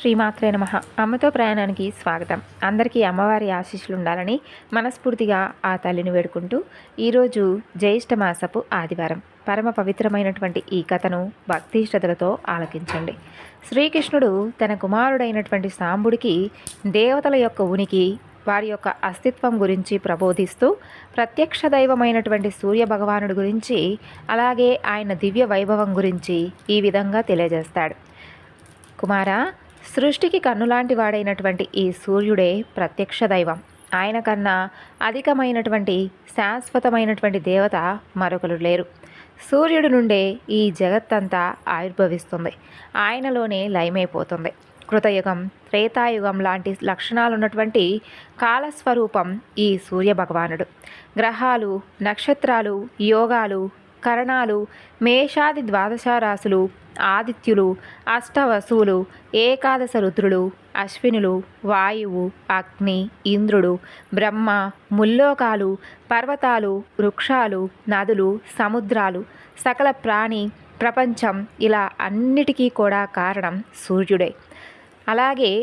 శ్రీమాత్రే నమః. అమ్మతో ప్రయాణానికి స్వాగతం. అందరికీ అమ్మవారి ఆశీస్సులు ఉండాలని మనస్ఫూర్తిగా ఆ తల్లిని వేడుకుంటూ ఈరోజు జ్యేష్ఠ మాసపు ఆదివారం పరమ పవిత్రమైనటువంటి ఈ కథను భక్తి శ్రద్ధలతో ఆలకించండి. శ్రీకృష్ణుడు తన కుమారుడైనటువంటి సాంబుడికి దేవతల యొక్క ఉనికి, వారి యొక్క అస్తిత్వం గురించి ప్రబోధిస్తూ ప్రత్యక్ష దైవమైనటువంటి సూర్య భగవానుడి గురించి, అలాగే ఆయన దివ్య వైభవం గురించి ఈ విధంగా తెలియజేస్తాడు. కుమారా, సృష్టికి కన్నులాంటి వాడైనటువంటి ఈ సూర్యుడే ప్రత్యక్ష దైవం. ఆయన కన్నా అధికమైనటువంటి శాశ్వతమైనటువంటి దేవత మరొకరు లేరు. సూర్యుడి నుండే ఈ జగత్తంతా ఆవిర్భవిస్తుంది, ఆయనలోనే లయమైపోతుంది. కృతయుగం, త్రేతాయుగం లాంటి లక్షణాలున్నటువంటి కాలస్వరూపం ఈ సూర్య భగవానుడు. గ్రహాలు, నక్షత్రాలు, యోగాలు, కరణాలు, మేషాది ద్వాదశ రాశులు, ఆదిత్యులు, అష్టవసువులు, ఏకాదశ రుద్రులు, అశ్వినులు, వాయువు, అగ్ని, ఇంద్రుడు, బ్రహ్మ, ముల్లోకాలు, పర్వతాలు, వృక్షాలు, నదులు, సముద్రాలు, సకల ప్రాణి ప్రపంచం, ఇలా అన్నిటికీ కూడా కారణం సూర్యుడే. అలాగే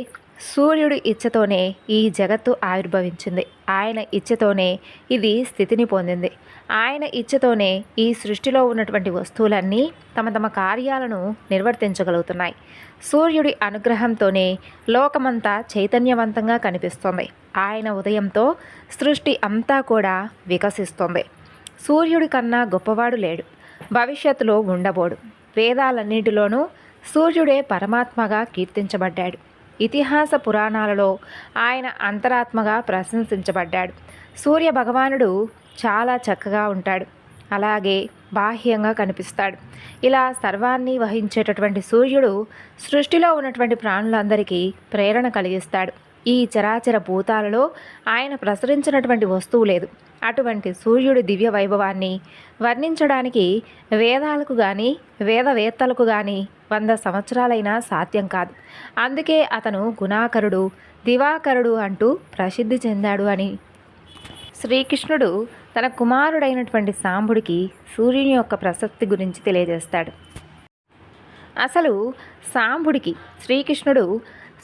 సూర్యుడి ఇచ్చతోనే ఈ జగత్తు ఆవిర్భవించింది. ఆయన ఇచ్చతోనే ఇది స్థితిని పొందింది. ఆయన ఇచ్చతోనే ఈ సృష్టిలో ఉన్నటువంటి వస్తువులన్నీ తమ తమ కార్యాలను నిర్వర్తించగలుగుతున్నాయి. సూర్యుడి అనుగ్రహంతోనే లోకమంతా చైతన్యవంతంగా కనిపిస్తుంది. ఆయన ఉదయంతో సృష్టి అంతా కూడా వికసిస్తుంది. సూర్యుడి కన్నా గొప్పవాడు లేడు, భవిష్యత్తులో ఉండబోడు. వేదాలన్నింటిలోనూ సూర్యుడే పరమాత్మగా కీర్తించబడ్డాడు. ఇతిహాస పురాణాలలో ఆయన అంతరాత్మగా ప్రశంసించబడ్డాడు. సూర్య భగవానుడు చాలా చక్కగా ఉంటాడు, అలాగే బాహ్యంగా కనిపిస్తాడు. ఇలా సర్వాన్ని వహించేటటువంటి సూర్యుడు సృష్టిలో ఉన్నటువంటి ప్రాణులందరికీ ప్రేరణ కలిగిస్తాడు. ఈ చరాచర భూతాలలో ఆయన ప్రసరించినటువంటి వస్తువు లేదు. అటువంటి సూర్యుడి దివ్య వైభవాన్ని వర్ణించడానికి వేదాలకు కానీ వేదవేత్తలకు కానీ 100 సంవత్సరాలైనా సాధ్యం కాదు. అందుకే అతను గుణాకరుడు, దివాకరుడు అంటూ ప్రసిద్ధి చెందాడు అని శ్రీకృష్ణుడు తన కుమారుడైనటువంటి సాంబుడికి సూర్యుని యొక్క ప్రసక్తి గురించి తెలియజేస్తాడు. అసలు సాంబుడికి శ్రీకృష్ణుడు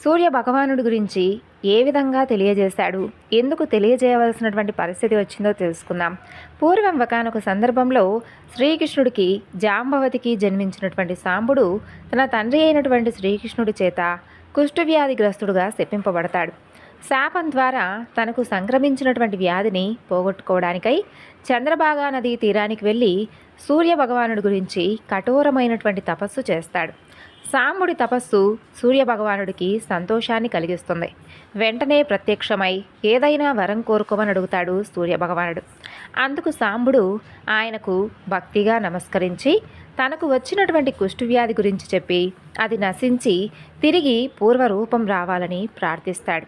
సూర్య భగవానుడి గురించి ఏ విధంగా తెలియజేశాడు, ఎందుకు తెలియజేయవలసినటువంటి పరిస్థితి వచ్చిందో తెలుసుకుందాం. పూర్వం ఒకానొక సందర్భంలో శ్రీకృష్ణుడికి జాంబవతికి జన్మించినటువంటి సాంబుడు తన తండ్రి అయినటువంటి శ్రీకృష్ణుడి చేత కుష్ఠవ్యాధిగ్రస్తుడుగా శపింపబడతాడు. శాపం ద్వారా తనకు సంక్రమించినటువంటి వ్యాధిని పోగొట్టుకోవడానికై చంద్రభాగా నదీ తీరానికి వెళ్ళి సూర్య భగవానుడి గురించి కఠోరమైనటువంటి తపస్సు చేస్తాడు. సాంబుడి తపస్సు సూర్య భగవానుడికి సంతోషాన్ని కలిగిస్తుంది. వెంటనే ప్రత్యక్షమై ఏదైనా వరం కోరుకోమని అడుగుతాడు సూర్య భగవానుడు. అందుకు సాంబుడు ఆయనకు భక్తిగా నమస్కరించి తనకు వచ్చినటువంటి కుష్ఠవ్యాధి గురించి చెప్పి అది నశించి తిరిగి పూర్వరూపం రావాలని ప్రార్థిస్తాడు.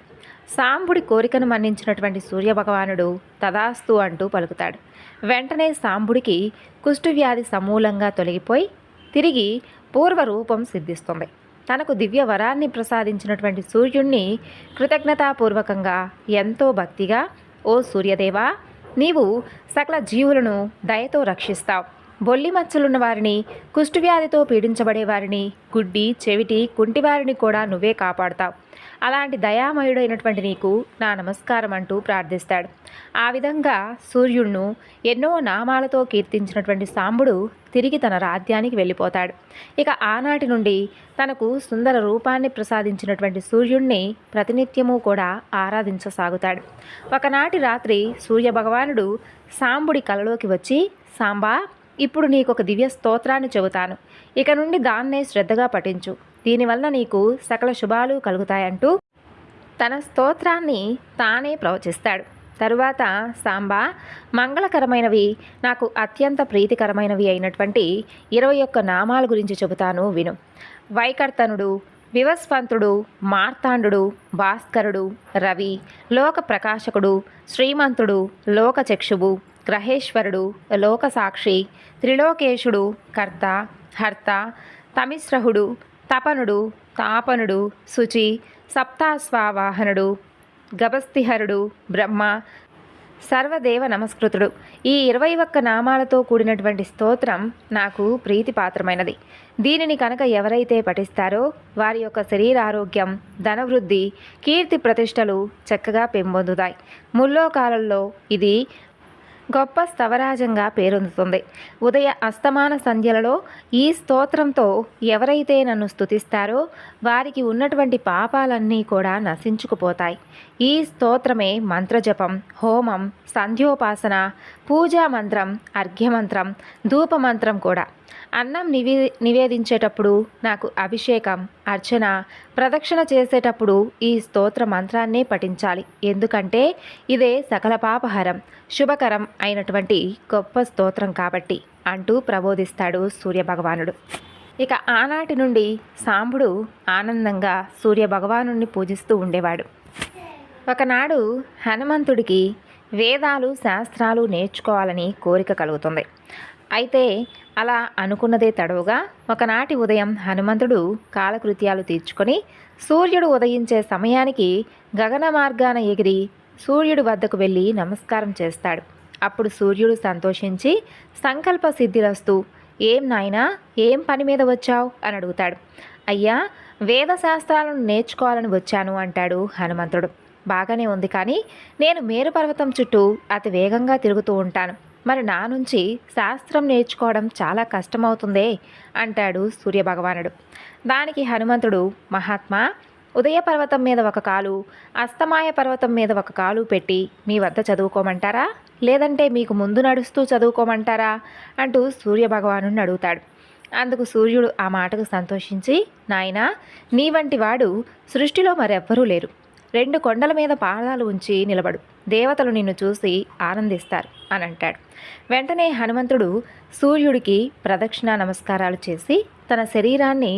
సాంబుడి కోరికను మన్నించినటువంటి సూర్య భగవానుడు తదాస్తు అంటూ పలుకుతాడు. వెంటనే సాంబుడికి కుష్ఠవ్యాధి సమూలంగా తొలగిపోయి తిరిగి పూర్వరూపం సిద్ధిస్తుంది. తనకు దివ్య వరాన్ని ప్రసాదించినటువంటి సూర్యుణ్ణి కృతజ్ఞతాపూర్వకంగా ఎంతో భక్తిగా, ఓ సూర్యదేవా, నీవు సకల జీవులను దయతో రక్షిస్తావు. బొల్లి మచ్చలున్న వారిని, కుష్ఠవ్యాధితో పీడించబడే వారిని, గుడ్డి, చెవిటి, కుంటివారిని కూడా నువ్వే కాపాడుతావు. అలాంటి దయామయుడైనటువంటి నీకు నా నమస్కారం అంటూ ప్రార్థిస్తాడు. ఆ విధంగా సూర్యుణ్ణు ఎన్నో నామాలతో కీర్తించినటువంటి సాంబుడు తిరిగి తన రాజ్యానికి వెళ్ళిపోతాడు. ఇక ఆనాటి నుండి తనకు సుందర రూపాన్ని ప్రసాదించినటువంటి సూర్యుణ్ణి ప్రతినిత్యము కూడా ఆరాధించసాగుతాడు. ఒకనాటి రాత్రి సూర్య భగవానుడు సాంబుడి కలలోకి వచ్చి, సాంబా, ఇప్పుడు నీకొక దివ్య స్తోత్రాన్ని చెబుతాను. ఇక నుండి దాన్నే శ్రద్ధగా పఠించు. దీనివల్ల నీకు సకల శుభాలు కలుగుతాయంటూ తన స్తోత్రాన్ని తానే ప్రవచిస్తాడు. తరువాత సాంబా, మంగళకరమైనవి, నాకు అత్యంత ప్రీతికరమైనవి అయినటువంటి 21 నామాల గురించి చెబుతాను విను. వైకర్తనుడు, వివస్వంతుడు, మార్తాండు, భాస్కరుడు, రవి, లోక ప్రకాశకుడు, శ్రీమంతుడు, లోకచక్షువు, గ్రహేశ్వరుడు, లోకసాక్షి, త్రిలోకేశుడు, కర్త, హర్త, తమిశ్రహుడు, తపనుడు, తాపనుడు, శుచి, సప్తాశ్వావాహనుడు, గభస్తిహరుడు, బ్రహ్మ, సర్వదేవ నమస్కృతుడు. ఈ 21 నామాలతో కూడినటువంటి స్తోత్రం నాకు ప్రీతిపాత్రమైనది. దీనిని కనుక ఎవరైతే పఠిస్తారో వారి యొక్క శరీరారోగ్యం, ధనవృద్ధి, కీర్తి ప్రతిష్టలు చక్కగా పెంపొందుతాయి. ముల్లోకాలలో ఇది గొప్ప స్తవరాజంగా పేరొందుతుంది. ఉదయ అస్తమాన సంధ్యలలో ఈ స్తోత్రంతో ఎవరైతే నన్ను స్తుతిస్తారో వారికి ఉన్నటువంటి పాపాలన్నీ కూడా నశించుకుపోతాయి. ఈ స్తోత్రమే మంత్రజపం, హోమం, సంధ్యోపాసన, పూజా మంత్రం, అర్ఘ్యమంత్రం, ధూపమంత్రం కూడా. అన్నం నివేదించేటప్పుడు నాకు అభిషేకం, అర్చన, ప్రదక్షిణ చేసేటప్పుడు ఈ స్తోత్ర మంత్రాన్నే పఠించాలి. ఎందుకంటే ఇదే సకల పాపహరం, శుభకరం అయినటువంటి గొప్ప స్తోత్రం కాబట్టి అంటూ ప్రబోధిస్తాడు సూర్యభగవానుడు. ఇక ఆనాటి నుండి సాంబుడు ఆనందంగా సూర్యభగవానుడిని పూజిస్తూ ఉండేవాడు. ఒకనాడు హనుమంతుడికి వేదాలు, శాస్త్రాలు నేర్చుకోవాలని కోరిక కలుగుతుంది. అయితే అలా అనుకున్నదే తడవుగా ఒకనాటి ఉదయం హనుమంతుడు కాలకృత్యాలు తీర్చుకొని సూర్యుడు ఉదయించే సమయానికి గగన మార్గాన ఎగిరి సూర్యుడి వద్దకు వెళ్ళి నమస్కారం చేస్తాడు. అప్పుడు సూర్యుడు సంతోషించి సంకల్ప సిద్ధిరస్తూ, ఏం నాయనా, ఏం పని మీద వచ్చావు అని అడుగుతాడు. అయ్యా, వేదశాస్త్రాలను నేర్చుకోవాలని వచ్చాను అంటాడు హనుమంతుడు. బాగానే ఉంది, కానీ నేను మేరు పర్వతం చుట్టూ అతి వేగంగా తిరుగుతూ ఉంటాను. మరి నా నుంచి శాస్త్రం నేర్చుకోవడం చాలా కష్టమవుతుందే అంటాడు సూర్యభగవానుడు. దానికి హనుమంతుడు, మహాత్మా, ఉదయ పర్వతం మీద ఒక కాలు, అస్తమాయ పర్వతం మీద ఒక కాలు పెట్టి మీ వద్ద చదువుకోమంటారా, లేదంటే మీకు ముందు నడుస్తూ చదువుకోమంటారా అంటూ సూర్యభగవానుడిని అడుగుతాడు. అందుకు సూర్యుడు ఆ మాటకు సంతోషించి, నాయనా, నీ వంటి వాడు సృష్టిలో మరెవ్వరూ లేరు. 2 కొండల మీద పాదాలు ఉంచి నిలబడు, దేవతలు నిన్ను చూసి ఆనందిస్తారు అని అంటాడు. వెంటనే హనుమంతుడు సూర్యుడికి ప్రదక్షిణ నమస్కారాలు చేసి తన శరీరాన్ని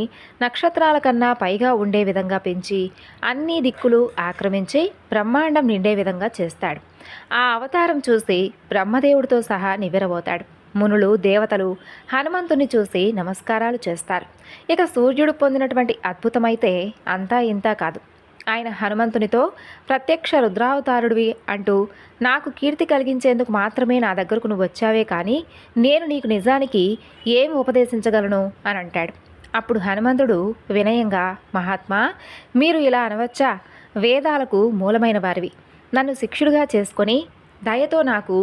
నక్షత్రాల కన్నా పైగా ఉండే విధంగా పెంచి అన్ని దిక్కులు ఆక్రమించి బ్రహ్మాండం నిండే విధంగా చేస్తాడు. ఆ అవతారం చూసి బ్రహ్మదేవుడితో సహా నివ్వెరబోతాడు. మునులు, దేవతలు హనుమంతుని చూసి నమస్కారాలు చేస్తారు. ఇక సూర్యుడు పొందినటువంటి అద్భుతమైతే అంతా ఇంతా కాదు. ఆయన హనుమంతునితో ప్రత్యక్ష రుద్రావతారుడివి అంటూ, నాకు కీర్తి కలిగించేందుకు మాత్రమే నా దగ్గరకు నువ్వు వచ్చావే, కానీ నేను నీకు నిజానికి ఏం ఉపదేశించగలను అని అంటాడు. అప్పుడు హనుమంతుడు వినయంగా, మహాత్మా, మీరు ఇలా అనవచ్చా? వేదాలకు మూలమైన వారివి. నన్ను శిష్యుడిగా చేసుకొని దయతో నాకు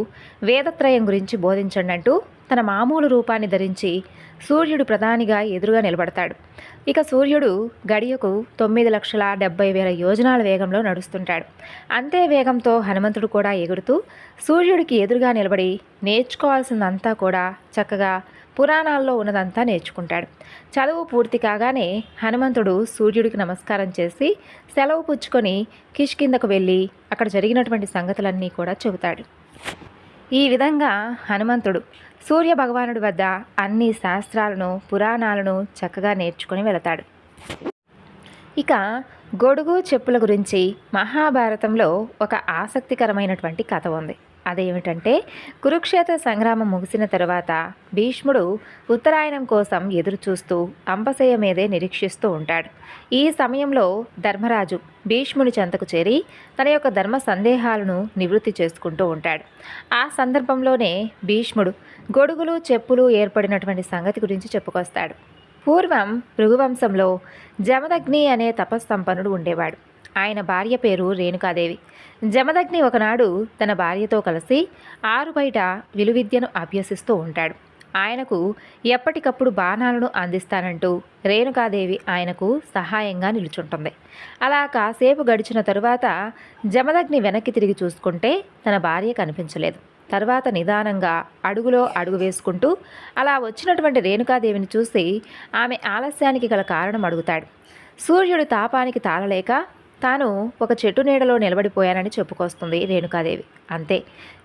వేదత్రయం గురించి బోధించండి అంటూ తన మామూలు రూపాన్ని ధరించి సూర్యుడు ప్రధానిగా ఎదురుగా నిలబడతాడు. ఇక సూర్యుడు గడియకు 9,70,000 యోజనాల వేగంలో నడుస్తుంటాడు. అంతే వేగంతో హనుమంతుడు కూడా ఎగురుతూ సూర్యుడికి ఎదురుగా నిలబడి నేర్చుకోవాల్సిందంతా కూడా చక్కగా పురాణాల్లో ఉన్నదంతా నేర్చుకుంటాడు. చదువు పూర్తి కాగానే హనుమంతుడు సూర్యుడికి నమస్కారం చేసి సెలవు పుచ్చుకొని కిష్కిందకు వెళ్ళి అక్కడ జరిగినటువంటి సంగతులన్నీ కూడా చెబుతాడు. ఈ విధంగా హనుమంతుడు సూర్య భగవానుడి వద్ద అన్ని శాస్త్రాలను, పురాణాలను చక్కగా నేర్చుకుని వెళతాడు. ఇక గొడుగు చెప్పుల గురించి మహాభారతంలో ఒక ఆసక్తికరమైనటువంటి కథ ఉంది. అదేమిటంటే, కురుక్షేత్ర సంగ్రామం ముగిసిన తరువాత భీష్ముడు ఉత్తరాయణం కోసం ఎదురు చూస్తూ అంపశయ్య మీదే నిరీక్షిస్తూ ఉంటాడు. ఈ సమయంలో ధర్మరాజు భీష్ముని చెంతకు చేరి తన యొక్క ధర్మ సందేహాలను నివృత్తి చేసుకుంటూ ఉంటాడు. ఆ సందర్భంలోనే భీష్ముడు గొడుగులు, చెప్పులు ఏర్పడినటువంటి సంగతి గురించి చెప్పుకొస్తాడు. పూర్వం భృగువంశంలో జమదగ్ని అనే తపస్సంపన్నుడు ఉండేవాడు. ఆయన భార్య పేరు రేణుకాదేవి. జమదగ్ని ఒకనాడు తన భార్యతో కలిసి ఆరుబయట విలువిద్యను అభ్యసిస్తూ ఉంటాడు. ఆయనకు ఎప్పటికప్పుడు బాణాలను అందిస్తానంటూ రేణుకాదేవి ఆయనకు సహాయంగా నిలుచుంటుంది. అలా కాసేపు గడిచిన తరువాత జమదగ్ని వెనక్కి తిరిగి చూసుకుంటే తన భార్య కనిపించలేదు. తర్వాత నిదానంగా అడుగులో అడుగు వేసుకుంటూ అలా వచ్చినటువంటి రేణుకాదేవిని చూసి ఆమె ఆలస్యానికి గల కారణం అడుగుతాడు. సూర్యుడు తాపానికి తాళలేక తాను ఒక చెట్టు నీడలో నిలబడిపోయానని చెప్పుకొస్తుంది రేణుకాదేవి. అంతే,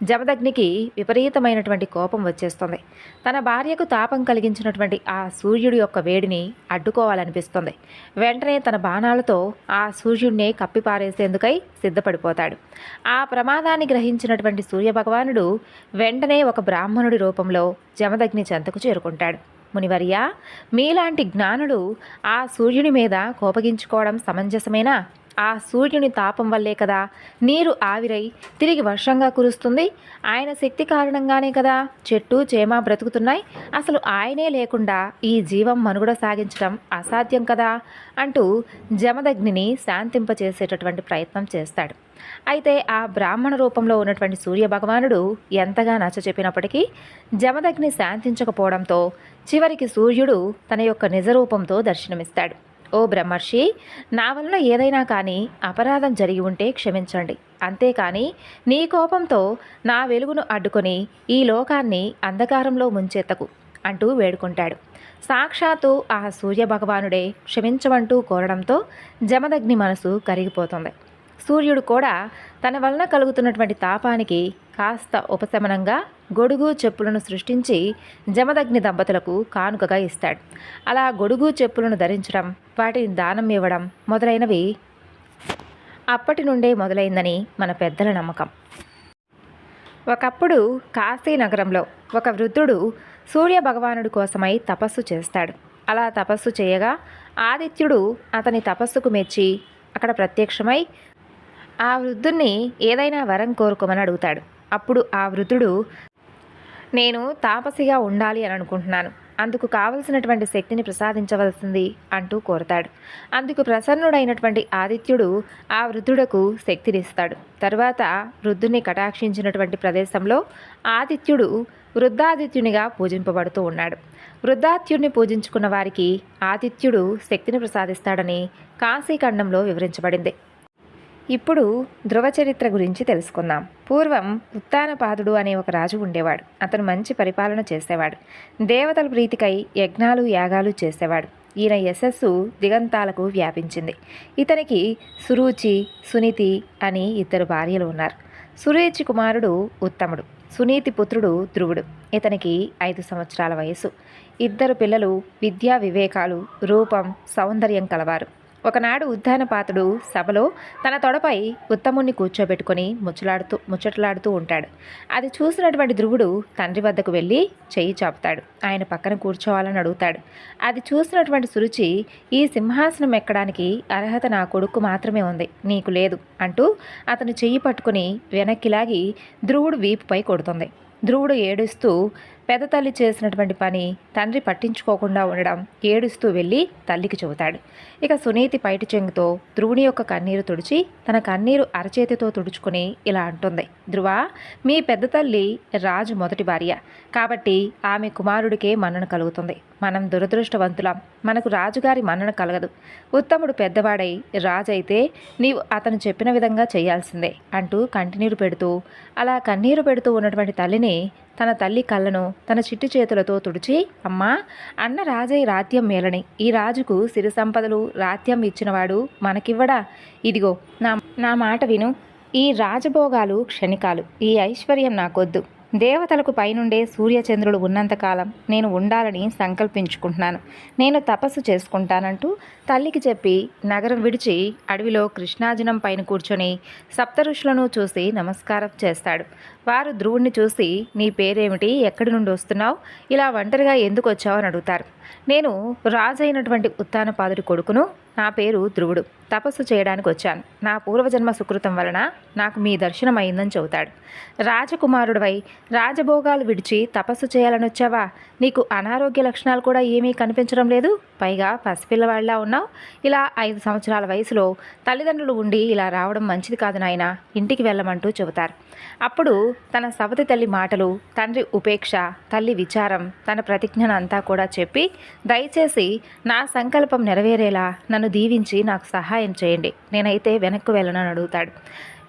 జమదగ్నికి విపరీతమైనటువంటి కోపం వచ్చేస్తుంది. తన భార్యకు తాపం కలిగించినటువంటి ఆ సూర్యుడి యొక్క వేడిని అడ్డుకోవాలనిపిస్తుంది. వెంటనే తన బాణాలతో ఆ సూర్యుడినే కప్పిపారేసేందుకై సిద్ధపడిపోతాడు. ఆ ప్రమాదాన్ని గ్రహించినటువంటి సూర్యభగవానుడు వెంటనే ఒక బ్రాహ్మణుడి రూపంలో జమదగ్ని చెంతకు చేరుకుంటాడు. మునివర్య, మీలాంటి జ్ఞానులు ఆ సూర్యుని మీద కోపగించుకోవడం సమంజసమేనా ఆ సూర్యుని తాపం వల్లే కదా నీరు ఆవిరై తిరిగి వర్షంగా కురుస్తుంది. ఆయన శక్తి కారణంగానే కదా చెట్టు చేమ బ్రతుకుతున్నాయి. అసలు ఆయనే లేకుండా ఈ జీవం మనుగడ సాగించడం అసాధ్యం కదా అంటూ జమదగ్నిని శాంతింపచేసేటటువంటి ప్రయత్నం చేస్తాడు. అయితే ఆ బ్రాహ్మణ రూపంలో ఉన్నటువంటి సూర్య భగవానుడు ఎంతగా నచ్చచెప్పినప్పటికీ జమదగ్ని శాంతించకపోవడంతో చివరికి సూర్యుడు తన యొక్క నిజరూపంతో దర్శనమిస్తాడు. ఓ బ్రహ్మర్షి, నా వలన ఏదైనా కానీ అపరాధం జరిగి ఉంటే క్షమించండి. అంతేకాని నీ కోపంతో నా వెలుగును అడ్డుకొని ఈ లోకాన్ని అంధకారంలో ముంచెత్తకు అంటూ వేడుకుంటాడు. సాక్షాత్తు ఆ సూర్యభగవానుడే క్షమించమంటూ కోరడంతో జమదగ్ని మనసు కరిగిపోతుంది. సూర్యుడు కూడా తన వలన కలుగుతున్నటువంటి తాపానికి కాస్త ఉపశమనంగా గొడుగు చెప్పులను సృష్టించి జమదగ్ని దంపతులకు కానుకగా ఇస్తాడు. అలా గొడుగు చెప్పులను ధరించడం, వాటిని దానం ఇవ్వడం మొదలైనవి అప్పటి నుండే మొదలైందని మన పెద్దల నమ్మకం. ఒకప్పుడు కాశీ నగరంలో ఒక వృద్ధుడు సూర్య భగవానుడి కోసమై తపస్సు చేస్తాడు. అలా తపస్సు చేయగా ఆదిత్యుడు అతని తపస్సుకు మెచ్చి అక్కడ ప్రత్యక్షమై ఆ వృద్ధుణ్ణి ఏదైనా వరం కోరుకోమని అడుగుతాడు. అప్పుడు ఆ వృద్ధుడు, నేను తాపసిగా ఉండాలి అని అనుకుంటున్నాను, అందుకు కావలసినటువంటి శక్తిని ప్రసాదించవలసింది అంటూ కోరతాడు. అందుకు ప్రసన్నుడైనటువంటి ఆదిత్యుడు ఆ వృద్ధుడకు శక్తినిస్తాడు. తర్వాత వృద్ధుని కటాక్షించినటువంటి ప్రదేశంలో ఆదిత్యుడు వృద్ధాదిత్యునిగా పూజింపబడుతూ ఉన్నాడు. వృద్ధాత్యుడిని పూజించుకున్న వారికి ఆదిత్యుడు శక్తిని ప్రసాదిస్తాడని కాశీఖండంలో వివరించబడింది. ఇప్పుడు ధ్రువ చరిత్ర గురించి తెలుసుకుందాం. పూర్వం ఉత్తానపాదుడు అనే ఒక రాజు ఉండేవాడు. అతను మంచి పరిపాలన చేసేవాడు. దేవతల ప్రీతికై యజ్ఞాలు యాగాలు చేసేవాడు. ఈయన యశస్సు దిగంతాలకు వ్యాపించింది. ఇతనికి సురుచి, సునీతి అని ఇద్దరు భార్యలు ఉన్నారు. సురుచి కుమారుడు ఉత్తముడు, సునీతి పుత్రుడు ధ్రువుడు. ఇతనికి 5 సంవత్సరాల వయసు. ఇద్దరు పిల్లలు విద్యా వివేకాలు, రూపం, సౌందర్యం కలవారు. ఒకనాడు ఉద్దానపాతుడు సభలో తన తొడపై ఉత్తముణ్ణి కూర్చోబెట్టుకుని ముచ్చట్లాడుతూ ఉంటాడు. అది చూసినటువంటి ధ్రువుడు తండ్రి వద్దకు వెళ్ళి చెయ్యి చాపుతాడు. ఆయన పక్కన కూర్చోవాలని అడుగుతాడు. అది చూసినటువంటి సురుచి, ఈ సింహాసనం ఎక్కడానికి అర్హత నా కొడుకు మాత్రమే ఉంది, నీకు లేదు అంటూ అతను చెయ్యి పట్టుకుని వెనక్కిలాగి ధ్రువుడు వీపుపై కొడుతుంది. ధ్రువుడు ఏడుస్తూ పెద్ద తల్లి చేసినటువంటి పని తండ్రి పట్టించుకోకుండా ఉండడం ఏడుస్తూ వెళ్ళి తల్లికి చెబుతాడు. ఇక సునీతి పైటి చెంగుతో ధ్రువుని యొక్క కన్నీరు తుడిచి తన కన్నీరు అరచేతితో తుడుచుకుని ఇలా అంటుంది, ధ్రువ, మీ పెద్ద తల్లి రాజు మొదటి భార్య కాబట్టి ఆమె కుమారుడికే మన్నన కలుగుతుంది. మనం దురదృష్టవంతులం, మనకు రాజుగారి మన్నన కలగదు. ఉత్తముడు పెద్దవాడై రాజైతే నీవు అతను చెప్పిన విధంగా చేయాల్సిందే అంటూ కంటినీరు పెడుతూ అలా కన్నీరు పెడుతూ ఉన్నటువంటి తల్లిని తన తల్లి కళ్ళను తన చిట్టి చేతులతో తుడిచి, అమ్మా, అన్న రాజై రాత్యం మేలని, ఈ రాజుకు సిరి సంపదలు రాత్యం ఇచ్చినవాడు మనకివ్వడా? ఇదిగో నా మాట విను. ఈ రాజభోగాలు క్షణికాలు, ఈ ఐశ్వర్యం నాకొద్దు. దేవతలకు పైనుండే సూర్యచంద్రులు ఉన్నంతకాలం నేను ఉండాలని సంకల్పించుకుంటున్నాను. నేను తపస్సు చేసుకుంటానంటూ తల్లికి చెప్పి నగరం విడిచి అడవిలో కృష్ణాజనం పైన కూర్చొని సప్తఋషులను చూసి నమస్కారం చేస్తాడు. వారు ధ్రువుణ్ణి చూసి, నీ పేరేమిటి, ఎక్కడి నుండి వస్తున్నావు, ఇలా ఒంటరిగా ఎందుకు వచ్చావు అని అడుగుతారు. నేను రాజైనటువంటి ఉత్తానపాదుడి కొడుకును, నా పేరు ధ్రువుడు, తపస్సు చేయడానికి వచ్చాను. నా పూర్వజన్మ సుకృతం వలన నాకు మీ దర్శనం అయిందని చెబుతాడు. రాజకుమారుడివై రాజభోగాలు విడిచి తపస్సు చేయాలని వచ్చావా? నీకు అనారోగ్య లక్షణాలు కూడా ఏమీ కనిపించడం లేదు, పైగా పసిపిల్లవాళ్ళలా ఉన్నావు. ఇలా 5 సంవత్సరాల వయసులో తల్లిదండ్రులు ఉండి ఇలా రావడం మంచిది కాదు నాయనా, ఇంటికి వెళ్ళమంటూ చెబుతారు. అప్పుడు తన సవతి తల్లి మాటలు, తండ్రి ఉపేక్ష, తల్లి విచారం, తన ప్రతిజ్ఞను అంతా కూడా చెప్పి, దయచేసి నా సంకల్పం నెరవేరేలా నన్ను దీవించి నాకు సహాయం చేయండి, నేనైతే వెనక్కు వెళ్ళనని అడుగుతాడు.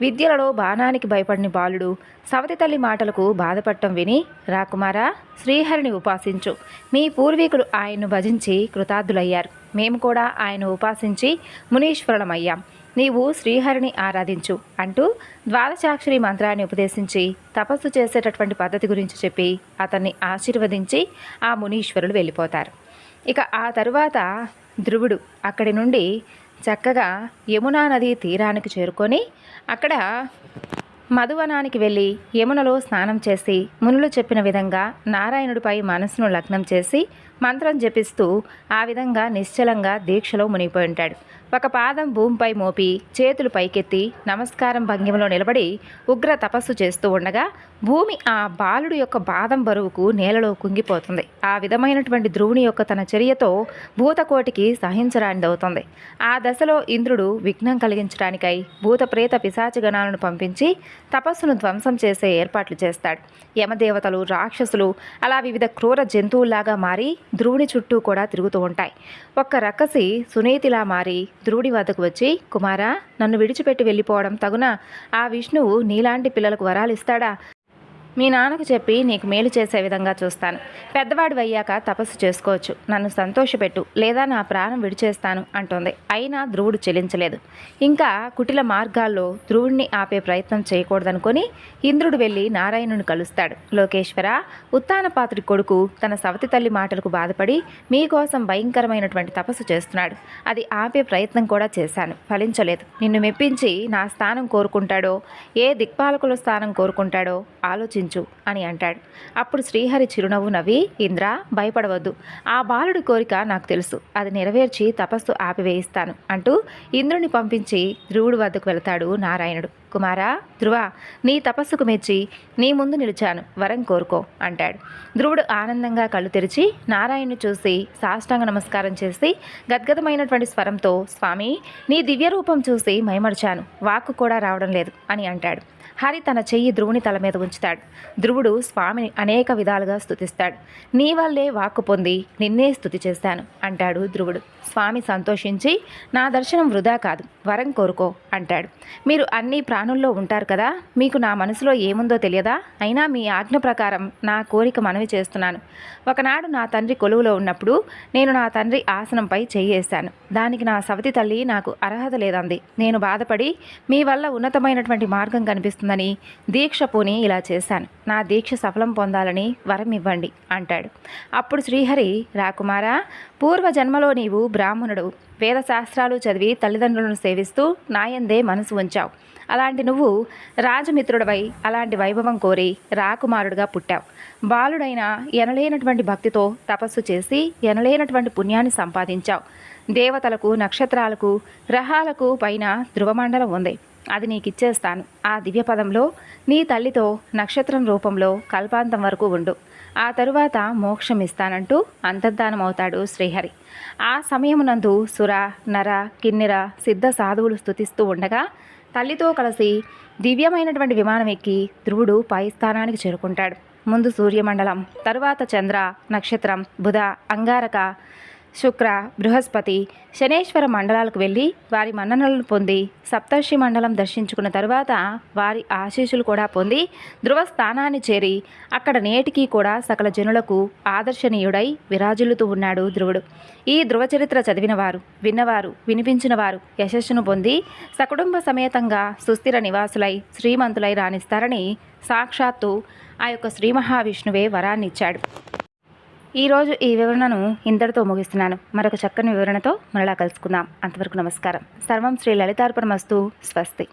విద్యలలో బాణానికి భయపడిన బాలుడు సవతి తల్లి మాటలకు బాధపడటం విని, రాకుమారా, శ్రీహరిని ఉపాసించు, మీ పూర్వీకులు ఆయన్ను భజించి కృతార్థులయ్యారు, మేము కూడా ఆయన ఉపాసించి మునీశ్వరులమయ్యాం, నీవు శ్రీహరిని ఆరాధించు అంటూ ద్వాదశాక్షరి మంత్రాన్ని ఉపదేశించి తపస్సు చేసేటటువంటి పద్ధతి గురించి చెప్పి అతన్ని ఆశీర్వదించి ఆ మునీశ్వరులు వెళ్ళిపోతారు. ఇక ఆ తరువాత ధ్రువుడు అక్కడి నుండి చక్కగా యమునా నది తీరానికి చేరుకొని అక్కడ మధువనానికి వెళ్ళి యమునలో స్నానం చేసి మునులు చెప్పిన విధంగా నారాయణుడిపై మనసును లగ్నం చేసి మంత్రం జపిస్తూ ఆ విధంగా నిశ్చలంగా దీక్షలో మునిగిపోయి ఉంటాడు. ఒక పాదం భూమిపై మోపి చేతులు పైకెత్తి నమస్కారం భంగిమలో నిలబడి ఉగ్ర తపస్సు చేస్తూ ఉండగా భూమి ఆ బాలుడు యొక్క పాదం బరువుకు నేలలో కుంగిపోతుంది. ఆ విధమైనటువంటి ధ్రువుని యొక్క తన చర్యతో భూతకోటికి సహించరానిదవుతుంది. ఆ దశలో ఇంద్రుడు విఘ్నం కలిగించడానికై భూత ప్రేత పిశాచ గణాలను పంపించి తపస్సును ధ్వంసం చేసే ఏర్పాట్లు చేస్తాడు. యమదేవతలు, రాక్షసులు అలా వివిధ క్రూర జంతువుల్లాగా మారి ధ్రువుని చుట్టూ కూడా తిరుగుతూ ఉంటాయి. ఒక్క రక్కసి సునీతిలా మారి ధ్రువుడి వద్దకు వచ్చి, కుమారా, నన్ను విడిచిపెట్టి వెళ్ళిపోవడం తగునా? ఆ విష్ణువు నీలాంటి పిల్లలకు వరాలు ఇస్తాడా? మీ నాన్నకు చెప్పి నీకు మేలు చేసే విధంగా చూస్తాను. పెద్దవాడు అయ్యాక తపస్సు చేసుకోవచ్చు. నన్ను సంతోషపెట్టు, లేదా నా ప్రాణం విడిచేస్తాను అంటోంది. అయినా ధ్రువుడు చెలించలేదు. ఇంకా కుటిల మార్గాల్లో ధ్రువుడిని ఆపే ప్రయత్నం చేయకూడదనుకొని ఇంద్రుడు వెళ్ళి నారాయణుని కలుస్తాడు. లోకేశ్వర, ఉత్తానపాతుడి కొడుకు తన సవతి తల్లి మాటలకు బాధపడి మీకోసం భయంకరమైనటువంటి తపస్సు చేస్తున్నాడు. అది ఆపే ప్రయత్నం కూడా చేశాను, ఫలించలేదు. నిన్ను మెప్పించి నా స్థానం కోరుకుంటాడో, ఏ దిక్పాలకుల స్థానం కోరుకుంటాడో ఆలోచించు అని అంటాడు. అప్పుడు శ్రీహరి చిరునవ్వు నవ్వి, ఇంద్ర, భయపడవద్దు. ఆ బాలుడి కోరిక నాకు తెలుసు. అది నెరవేర్చి తపస్సు ఆపివేయిస్తాను అంటూ ఇంద్రుని పంపించి ధ్రువుడి వద్దకు వెళతాడు నారాయణుడు. కుమారా, ధ్రువ, నీ తపస్సుకు మెచ్చి నీ ముందు నిలిచాను, వరం కోరుకో అంటాడు. ధ్రువుడు ఆనందంగా కళ్ళు తెరిచి నారాయణ్ణి చూసి సాష్టాంగ నమస్కారం చేసి గద్గదమైనటువంటి స్వరంతో, స్వామి, నీ దివ్య రూపం చూసి మైమర్చాను, వాక్కు కూడా రావడం లేదు అని అంటాడు. హరి తన చెయ్యి ధ్రువుని తల మీద ఉంచుతాడు. ధ్రువుడు స్వామిని అనేక విధాలుగా స్తుతిస్తాడు. నీ వల్లే వాక్కు పొంది నిన్నే స్తుతి చేశాను అంటాడు ధ్రువుడు. స్వామి సంతోషించి, నా దర్శనం వృధా కాదు, వరం కోరుకో అంటాడు. మీరు అన్ని ప్రాణుల్లో ఉంటారు కదా, మీకు నా మనసులో ఏముందో తెలియదా? అయినా మీ ఆజ్ఞ ప్రకారం నా కోరిక మనవి చేస్తున్నాను. ఒకనాడు నా తండ్రి కొలువులో ఉన్నప్పుడు నేను నా తండ్రి ఆసనంపై చెయ్యేశాను. దానికి నా సవతి తల్లి నాకు అర్హత లేదంది. నేను బాధపడి మీ వల్ల ఉన్నతమైనటువంటి మార్గం కనిపిస్తుందని దీక్ష పూని ఇలా చేశాను. నా దీక్ష సఫలం పొందాలని వరం ఇవ్వండి అంటాడు. అప్పుడు శ్రీహరి, రాకుమారా, పూర్వజన్మలో నీవు బ్రాహ్మణుడు, వేదశాస్త్రాలు చదివి తల్లిదండ్రులను సేవిస్తూ నాయందే మనసు ఉంచావు. అలాంటి నువ్వు రాజమిత్రుడవై అలాంటి వైభవం కోరి రాకుమారుడుగా పుట్టావు. బాలుడైన ఎనలేనటువంటి భక్తితో తపస్సు చేసి ఎనలేనటువంటి పుణ్యాన్ని సంపాదించావు. దేవతలకు, నక్షత్రాలకు, గ్రహాలకు పైన ధ్రువమండలం ఉంది. అది నీకిచ్చేస్తాను. ఆ దివ్యపదంలో నీ తల్లితో నక్షత్రం రూపంలో కల్పాంతం వరకు ఉండు. ఆ తరువాత మోక్షం ఇస్తానంటూ అంతర్ధానమవుతాడు శ్రీహరి. ఆ సమయమునందు సుర, నర, కిన్నెర, సిద్ధ సాధువులు స్తుతిస్తూ ఉండగా తల్లితో కలిసి దివ్యమైనటువంటి విమానం ఎక్కి ధ్రువుడు పై స్థానానికి చేరుకుంటాడు. ముందు సూర్యమండలం, తరువాత చంద్ర, నక్షత్రం, బుధ, అంగారక, శుక్ర, బృహస్పతి, శనేశ్వర మండలాలకు వెళ్ళి వారి మన్ననలను పొంది సప్తర్షి మండలం దర్శించుకున్న తరువాత వారి ఆశీస్సులు కూడా పొంది ధ్రువ స్థానాన్ని చేరి అక్కడ నేటికి కూడా సకల జనులకు ఆదర్శనీయుడై విరాజిల్లుతూ ఉన్నాడు ధ్రువుడు. ఈ ధ్రువ చరిత్ర చదివినవారు, విన్నవారు, వినిపించినవారు యశస్సును పొంది సకుటుంబ సమేతంగా సుస్థిర నివాసులై శ్రీమంతులై రాణిస్తారని సాక్షాత్తు ఆ యొక్క శ్రీ మహావిష్ణువే వరాన్నిచ్చాడు. ఈరోజు ఈ వివరణను ఇంతటితో ముగిస్తున్నాను. మరొక చక్కని వివరణతో మరలా కలుసుకుందాం. అంతవరకు నమస్కారం. సర్వం శ్రీ లలితార్పణమస్తు. స్వస్తి.